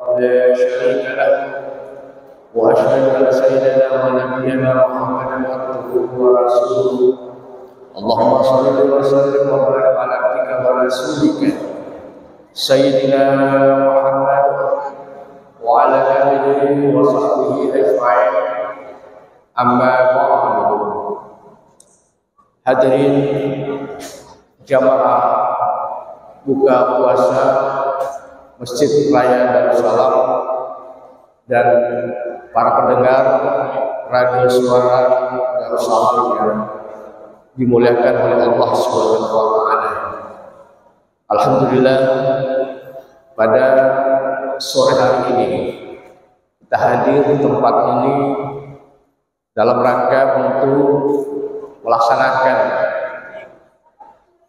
لا شريك له وأشهد أن سيدنا ونبينا محمدا عبده ورسوله اللهم صل وسلم وبارك على عبدك ورسولك سيدنا محمد وعلى آله وصحبه أجمعين. Amma ba'du. Hadirin jamaah buka puasa Masjid Raya Darussalam dan para pendengar radio suara Darussalam yang dimuliakan oleh Allah Subhanahu wa taala. Alhamdulillah, pada sore hari ini kita hadir di tempat ini dalam rangka untuk melaksanakan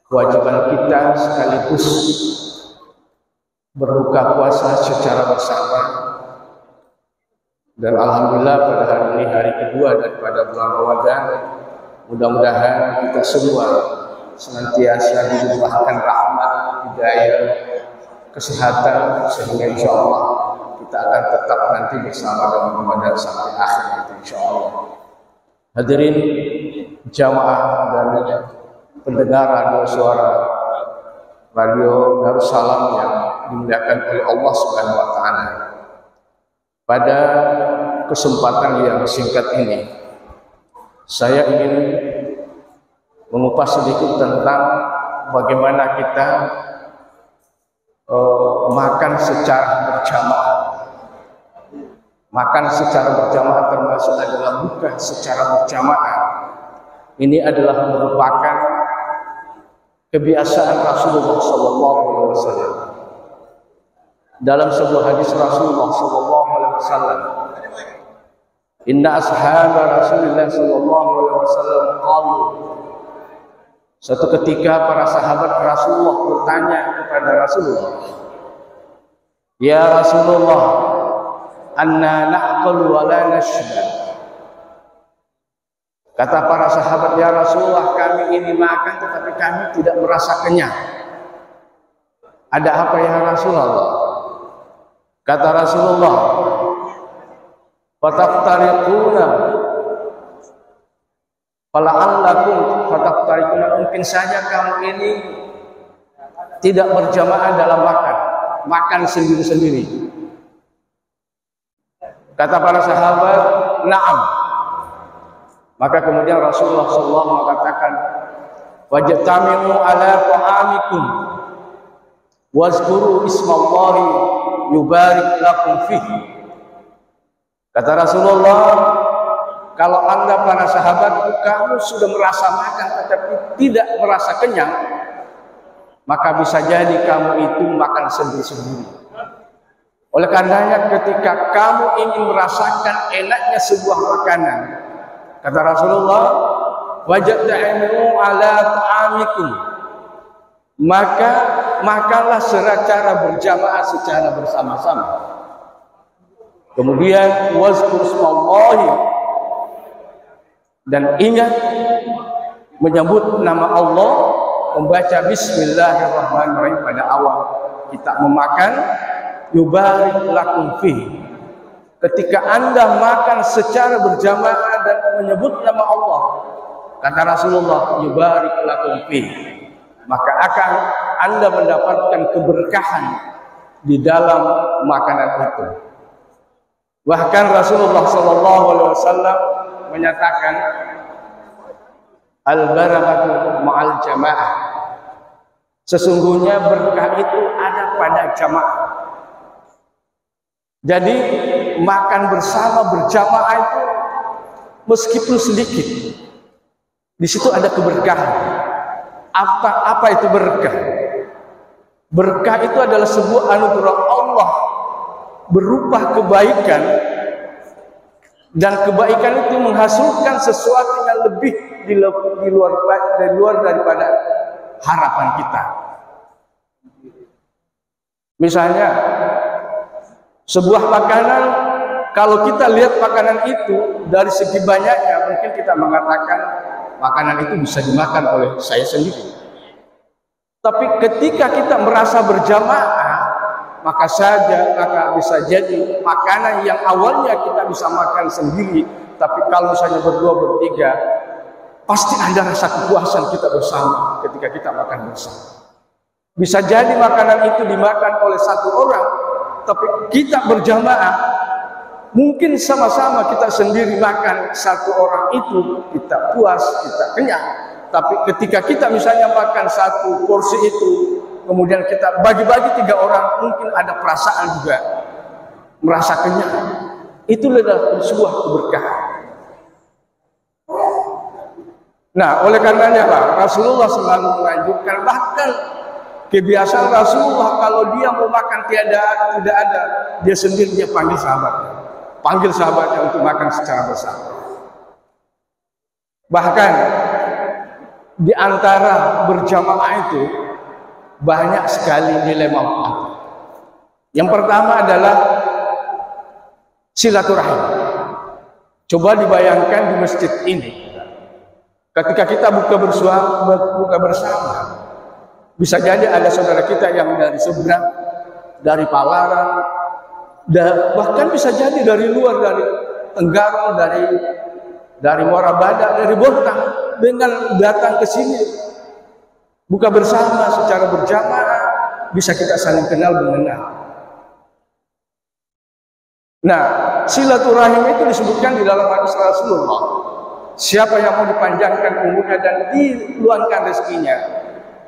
kewajiban kita sekaligus berbuka puasa secara bersama. Dan alhamdulillah pada hari ini hari kedua daripada bulan Ramadan, mudah-mudahan kita semua senantiasa dilimpahkan rahmat, hidayah, kesehatan, sehingga insya Allah kita akan tetap nanti bersama dalam Ramadan sampai akhir nanti insya Allah. Hadirin jamaah dan pendengar radio suara radio Darussalam yang dimuliakan oleh Allah Subhanahu wa taala. Pada kesempatan yang singkat ini, saya ingin mengupas sedikit tentang bagaimana kita makan secara berjamaah. Makan secara berjamaah termasuk adalah buka secara berjamaah. Ini adalah merupakan kebiasaan Rasulullah SAW. Dalam sebuah hadis Rasulullah SAW, Inna ashaba Rasulullah SAW qalu. Suatu ketika para sahabat Rasulullah bertanya kepada Rasulullah, Ya Rasulullah, anna na'qul wa la nashba. Kata para sahabat, ya Rasulullah, kami ini makan tetapi kami tidak merasa kenyang. Ada apa ya Rasulullah? Kata Rasulullah, fataftariquna fala'allakum fataftariquna. Mungkin saja kamu ini tidak berjamaah dalam makan sendiri-sendiri. Kata para sahabat, na'am. Maka kemudian Rasulullah SAW mengatakan, wajtami'u ala ta'amikum wazkuru ismallahi yubarik lakum fihi. Kata Rasulullah, kalau anda para sahabat kamu sudah merasa makan tetapi tidak merasa kenyang, maka bisa jadi kamu itu makan sendiri-sendiri. Oleh karenanya ketika kamu ingin merasakan enaknya sebuah makanan, kata Rasulullah, wajtami'u ala ta'amikum, maka makanlah secara berjamaah, secara bersama-sama. Kemudian wazkur ismallahi, dan ingat menyebut nama Allah, membaca bismillahirrahmanirrahim pada awal kita memakan. Yubarik lakum fihi. Ketika anda makan secara berjamaah dan menyebut nama Allah, kata Rasulullah, yubarik lakum fihi, maka akan anda mendapatkan keberkahan di dalam makanan itu. Bahkan Rasulullah SAW menyatakan, al-barakatu ma'al jamaah. Sesungguhnya berkah itu ada pada jamaah. Jadi makan bersama berjamaah itu meskipun sedikit, di situ ada keberkahan. Apa itu berkah? Berkah itu adalah sebuah anugerah Allah berupa kebaikan, dan kebaikan itu menghasilkan sesuatu yang lebih di luar daripada harapan kita. Misalnya sebuah makanan, kalau kita lihat makanan itu dari segi banyaknya, mungkin kita mengatakan makanan itu bisa dimakan oleh saya sendiri. Tapi ketika kita merasa berjamaah, maka bisa jadi makanan yang awalnya kita bisa makan sendiri, tapi kalau misalnya berdua bertiga, pasti ada rasa kepuasan kita bersama ketika kita makan bersama. Bisa jadi makanan itu dimakan oleh satu orang, tapi kita berjamaah, mungkin sama-sama kita sendiri makan satu orang itu, kita puas, kita kenyang. Tapi ketika kita misalnya makan satu porsi itu, kemudian kita bagi-bagi 3 orang, mungkin ada perasaan juga merasa kenyang. Itu adalah sebuah keberkahan. Nah, oleh karenanya lah Rasulullah selalu menganjurkan, bahkan kebiasaan Rasulullah kalau dia mau makan tidak ada, dia sendiri dia panggil sahabatnya untuk makan secara bersama. Bahkan di antara berjamaah itu banyak sekali nilai manfaat. Yang pertama adalah silaturahim. Coba dibayangkan di masjid ini, ketika kita buka bersama, bisa jadi ada saudara kita yang dari seberang, dari Palaran, bahkan bisa jadi dari luar, dari Tenggarong, dari Muara Badak, dari Bontang, dengan datang ke sini buka bersama secara berjamaah, bisa kita saling kenal mengenal. Nah, silaturahim itu disebutkan di dalam hadis Rasulullah. Siapa yang mau dipanjangkan umurnya dan diluangkan rezekinya,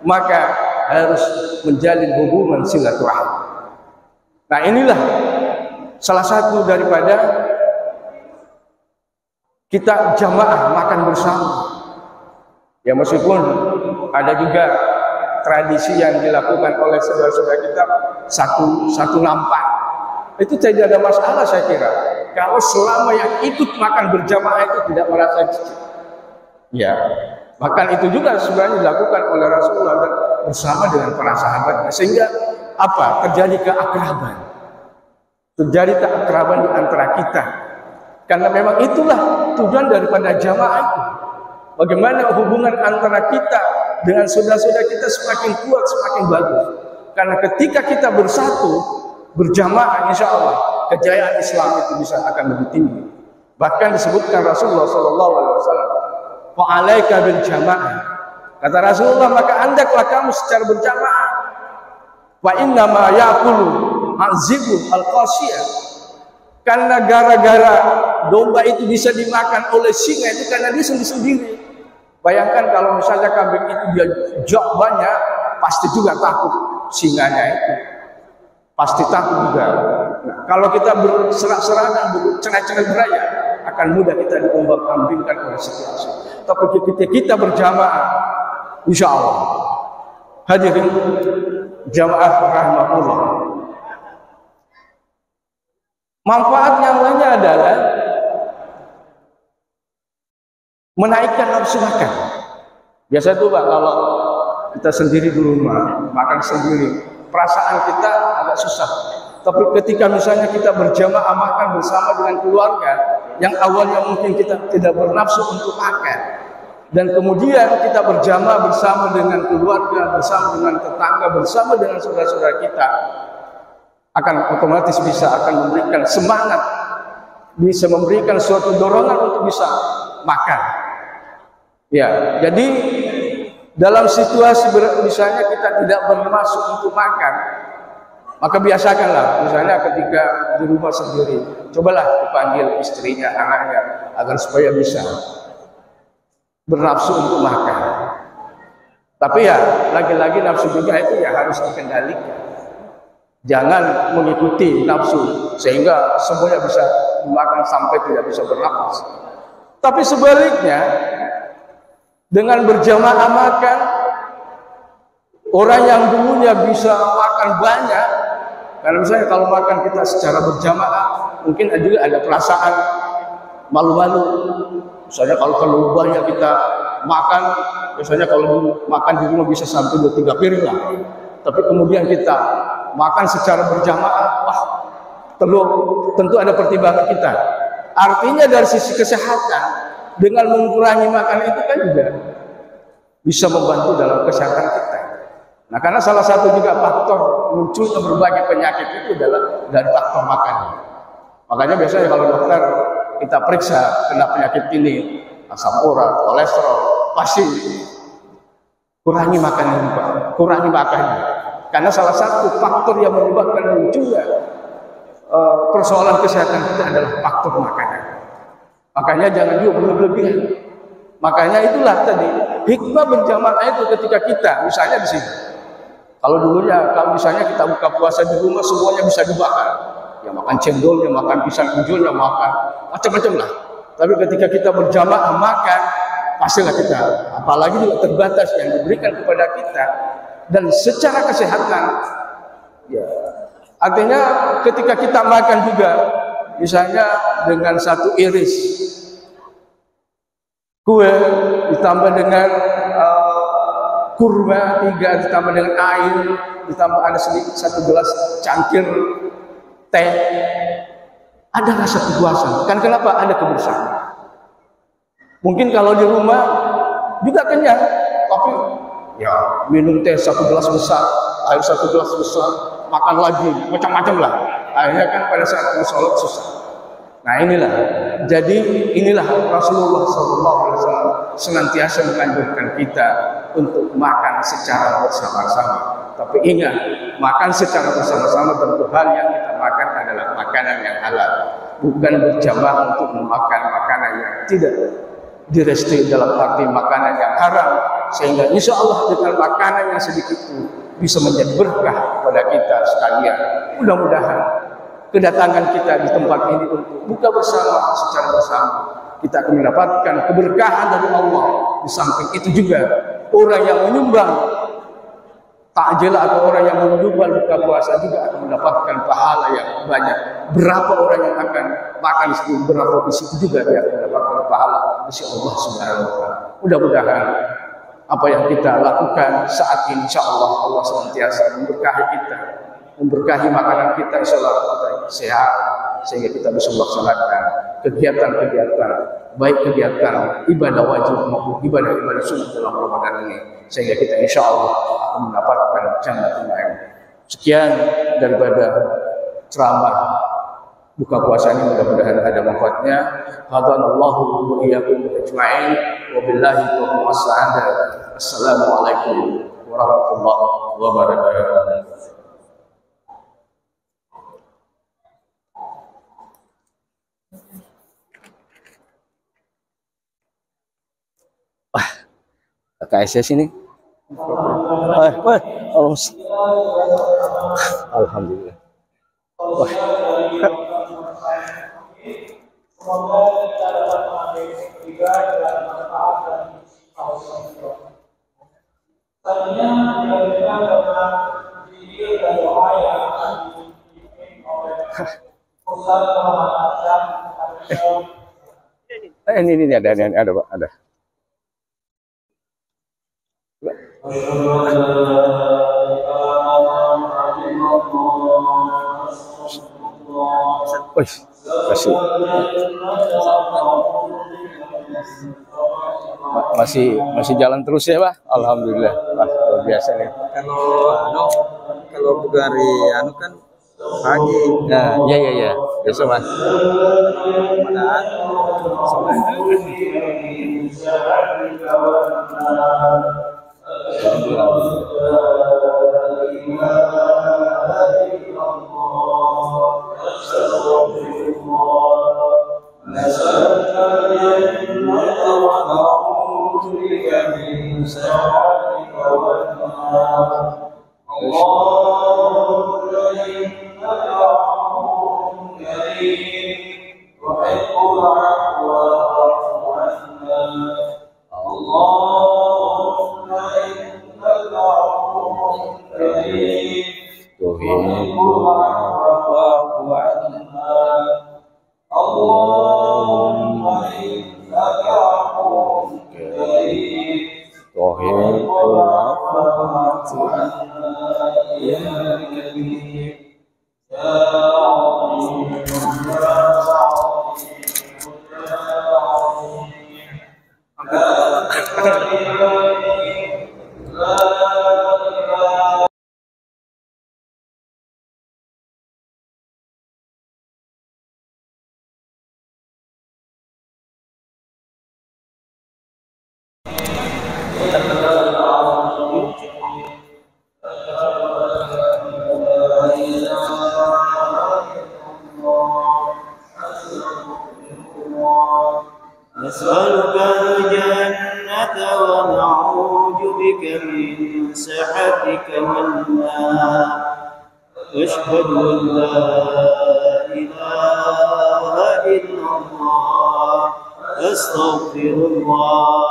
maka harus menjalin hubungan silaturahim. Nah, inilah salah satu daripada kita jamaah makan bersama. Ya, meskipun ada juga tradisi yang dilakukan oleh saudara-saudara kita satu nampak, itu tidak ada masalah saya kira. Kalau selama yang ikut makan berjamaah itu tidak merasa jijik. Ya, bahkan itu juga sebenarnya dilakukan oleh Rasulullah dan bersama dengan para sahabatnya, sehingga apa? Terjadi keakraban. Terjadi keakraban di antara kita. Karena memang itulah tujuan daripada jamaah itu. Bagaimana hubungan antara kita dengan saudara-saudara kita semakin kuat, semakin bagus. Karena ketika kita bersatu, berjamaah, insya Allah kejayaan Islam itu bisa akan lebih tinggi. Bahkan disebutkan Rasulullah SAW, "Fa'alaika bil jamaah." Kata Rasulullah, maka hendaklah kamu secara berjamaah. Wa inna ma ya'kulu azibu al-qasiyah. Karena gara-gara domba itu bisa dimakan oleh singa itu karena dia sendiri-sendiri. Bayangkan kalau misalnya kambing itu dia jok banyak, pasti juga takut singanya itu. Pasti takut juga. Nah, kalau kita berserak-serakan, bercerai-cerai beraya, akan mudah kita diombang-ambingkan oleh situasi. Tapi ketika kita berjamaah, insya Allah, hadirin jamaah rahmatullah, manfaat yang lainnya adalah menaikkan nafsu makan. Biasa tuh Pak, kalau kita sendiri di rumah, makan sendiri, perasaan kita agak susah. Tapi ketika misalnya kita berjamaah makan bersama dengan keluarga, yang awalnya mungkin kita tidak bernafsu untuk makan, dan kemudian kita berjamaah bersama dengan keluarga, bersama dengan tetangga, bersama dengan saudara-saudara kita, akan otomatis akan memberikan semangat, bisa memberikan suatu dorongan untuk bisa makan. Ya, jadi dalam situasi misalnya kita tidak bermaksud untuk makan, maka biasakanlah, misalnya ketika di rumah sendiri, cobalah dipanggil istrinya, anaknya, agar supaya bisa bernafsu untuk makan. Tapi ya, lagi-lagi nafsu juga itu ya harus dikendalikan. Jangan mengikuti nafsu sehingga semuanya bisa dimakan sampai tidak bisa bernafas. Tapi sebaliknya, dengan berjamaah makan, orang yang dulunya bisa makan banyak, karena misalnya kalau makan kita secara berjamaah, mungkin juga ada perasaan malu-malu. Misalnya kalau banyak kita makan, biasanya kalau makan di rumah bisa sampai 2-3 piring lah. Tapi kemudian kita makan secara berjamaah, wah, tentu ada pertimbangan kita. Artinya dari sisi kesehatan, dengan mengurangi makan itu kan juga bisa membantu dalam kesehatan kita. Nah, karena salah satu juga faktor munculnya berbagai penyakit itu adalah dari faktor makan. Makanya biasanya kalau dokter kita periksa kena penyakit ini, asam urat, kolesterol, pasti kurangi makannya, Pak. Kurangi makannya. Karena salah satu faktor yang menyebabkan munculnya persoalan kesehatan kita adalah faktor makanan. Makanya jangan juga berlebihan. Makanya itulah tadi hikmah berjamaah itu ketika kita misalnya di sini. Kalau dulunya, kalau misalnya kita buka puasa di rumah semuanya bisa dibakar. Ya makan cendolnya, makan pisang hijaunya, makan macam-macam lah. Tapi ketika kita berjamaah makan, pastilah kita, apalagi juga terbatas yang diberikan kepada kita. Dan secara kesehatan, ya artinya ketika kita makan juga, misalnya dengan satu iris kue ditambah dengan kurma 3 ditambah dengan air, ditambah ada sedikit 1 gelas cangkir teh, ada rasa kepuasan. Kan kenapa? Ada kebersamaan. Mungkin kalau di rumah juga kenyang, tapi ya minum teh 1 gelas besar, air 1 gelas besar, makan lagi, macam-macam lah. Akhirnya kan pada saat mau sholat susah. Nah inilah, jadi inilah Rasulullah SAW senantiasa menganjurkan kita untuk makan secara bersama-sama. Tapi ingat, makan secara bersama-sama tentu hal yang kita makan adalah makanan yang halal, bukan berjamaah untuk memakan makanan yang tidak direstui dalam arti makanan yang haram, sehingga insya Allah dengan makanan yang sedikit itu bisa menjadi berkah kepada kita sekalian. Mudah-mudahan kedatangan kita di tempat ini untuk buka bersama secara bersama, kita akan mendapatkan keberkahan dari Allah. Di samping itu juga orang yang menyumbang takjil atau orang yang menyumbang buka puasa juga akan mendapatkan pahala yang banyak. Berapa orang yang akan makan di situ, berapa di situ juga dia akan mendapatkan pahala dari Allah Subhanahu wa taala. Mudah-mudahan apa yang kita lakukan saat ini insya Allah, Allah senantiasa memberkahi kita, memberkahi makanan kita, insya Allah kita sehat sehingga kita bisa melaksanakan kegiatan-kegiatan, baik kegiatan ibadah wajib maupun ibadah-ibadah sunnah dalam Ramadan ini, sehingga kita insya Allah akan mendapatkan jannatul na'im. Sekian daripada ceramah buka puasa ini, mudah-mudahan ada manfaatnya. Hadanallahu wa iyyakum ajma'in wa billahi taufiq was-sa'adah. Assalamualaikum warahmatullahi wabarakatuh. KSS ini. Alhamdulillah. Ini ada Pak, ada. Masih jalan terus ya Pak. Alhamdulillah. Wah, luar biasa nih. Kalau bukan hari kan pagi. Nah, iya. Biasa Mas. نسألك الجنة ونعوذ بك من سخطك والنار أشهد أن لا إله إلا الله أستغفر الله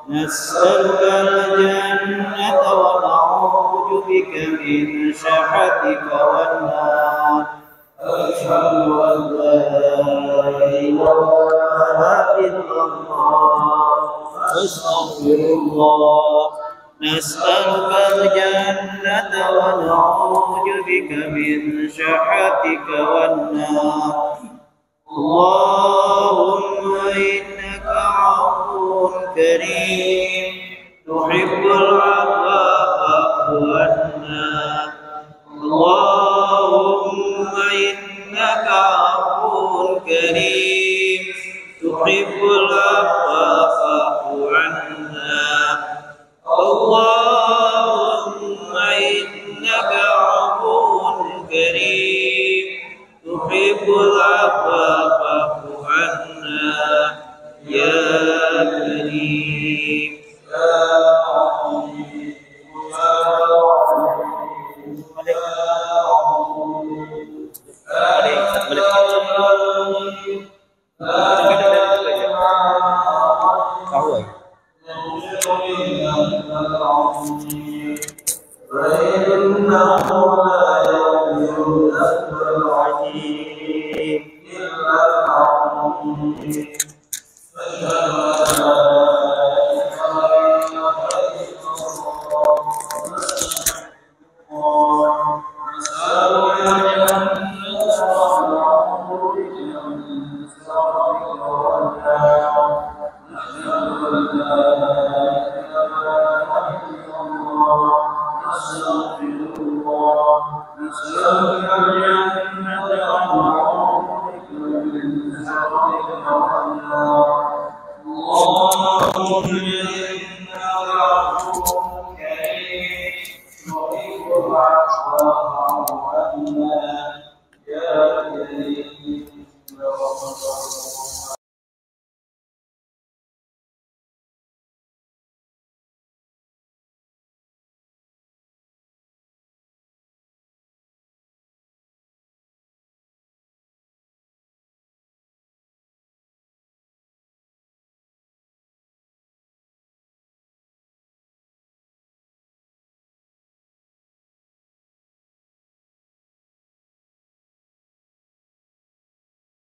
نسألك الجنة ونعوذ بك من سخطك والنار أشهد أن لا إله إلا الله أستغفر الله نسألك الجنة ونعوذ بك من سخطك والنار اللهم إنك عفو كريم تحب العفو فاعف عنا اللهم إنك عفو كريم تحب العفو فاعف عنا اللهم إنك عفو كريم تحب العفو فاعف عنا يا كريم